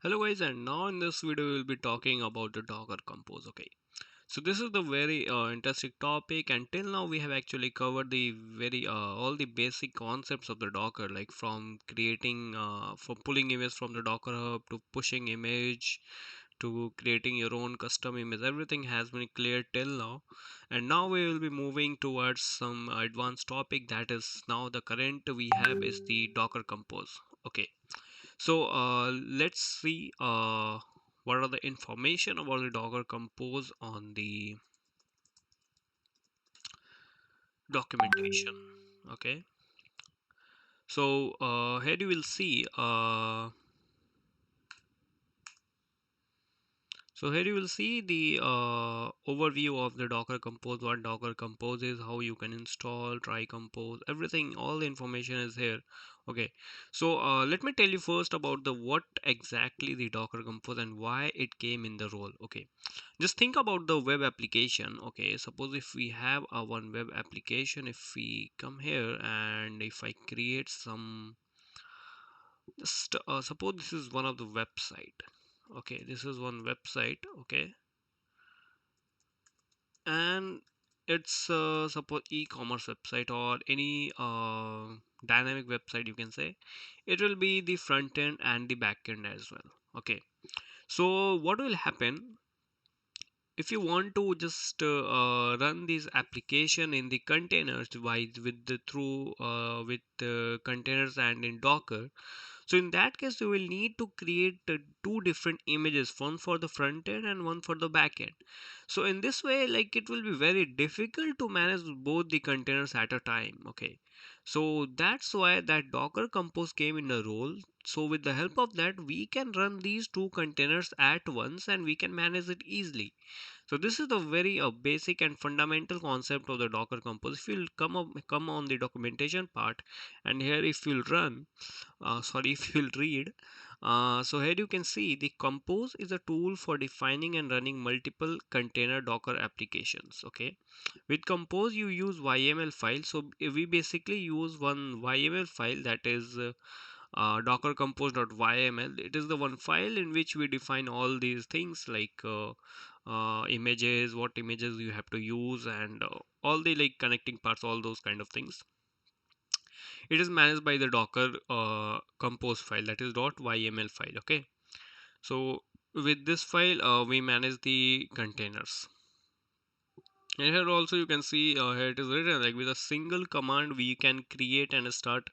Hello guys, and now in this video we'll be talking about the Docker Compose. Okay, so this is the very interesting topic, and till now we have actually covered the very all the basic concepts of the Docker, like from creating from pulling image from the Docker hub to pushing image to creating your own custom image. Everything has been clear till now, and now we will be moving towards some advanced topic. That is now the current we have is the Docker Compose. Okay, so let's see what are the information about the Docker Compose on the documentation. Okay, so here you will see the overview of the Docker Compose, what Docker Compose is, how you can install, try compose, everything, all the information is here. Okay, so let me tell you first about the what exactly the Docker Compose and why it came in the role. Okay, just think about the web application. Okay, suppose if we have a one web application, if we come here and if I create some, just suppose this is one of the website. Okay, this is one website. Okay, and it's suppose e-commerce website or any dynamic website, you can say. It will be the front end and the back end as well. Okay, so what will happen if you want to just run this application in the containers with the through with containers and in Docker. So in that case, you will need to create two different images, one for the front end and one for the back end. So in this way, like, it will be very difficult to manage both the containers at a time. Okay, so that's why that Docker Compose came in a role. So with the help of that, we can run these two containers at once and we can manage it easily. So this is the very basic and fundamental concept of the Docker Compose. If you'll come on the documentation part, and here if you'll run, sorry, if you'll read, so here you can see the Compose is a tool for defining and running multiple container Docker applications. Okay, with Compose you use YAML file. So we basically use one YAML file, that is docker compose.yml. It is the one file in which we define all these things, like images, what images you have to use, and all the like connecting parts, all those kind of things. It is managed by the docker compose file, that is .yml file. Okay, so with this file we manage the containers. And here also you can see here it is written like with a single command we can create and start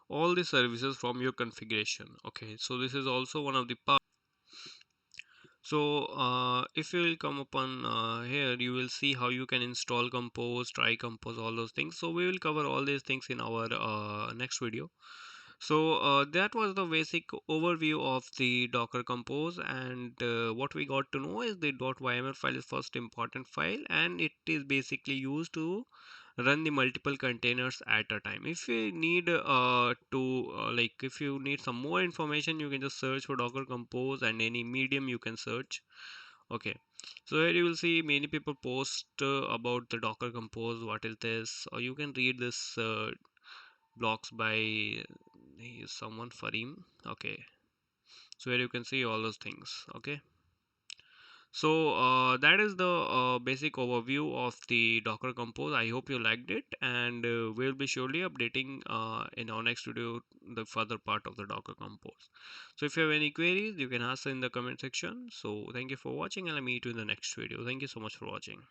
all the services from your configuration. Okay, so this is also one of the parts. So if you will come upon here, you will see how you can install compose, try compose, all those things. So we will cover all these things in our next video. So that was the basic overview of the Docker Compose, and what we got to know is the .yml file is first important file, and it is basically used to run the multiple containers at a time. If you need if you need some more information, you can just search for Docker Compose and any medium you can search. Okay, so here you will see many people post about the Docker Compose, what is this, or you can read this blogs by he is someone Farim. Okay, so here you can see all those things. Okay, so that is the basic overview of the Docker Compose. I hope you liked it, and we'll be surely updating in our next video the further part of the Docker Compose. So if you have any queries, you can ask in the comment section. So thank you for watching, and I'll meet you in the next video. Thank you so much for watching.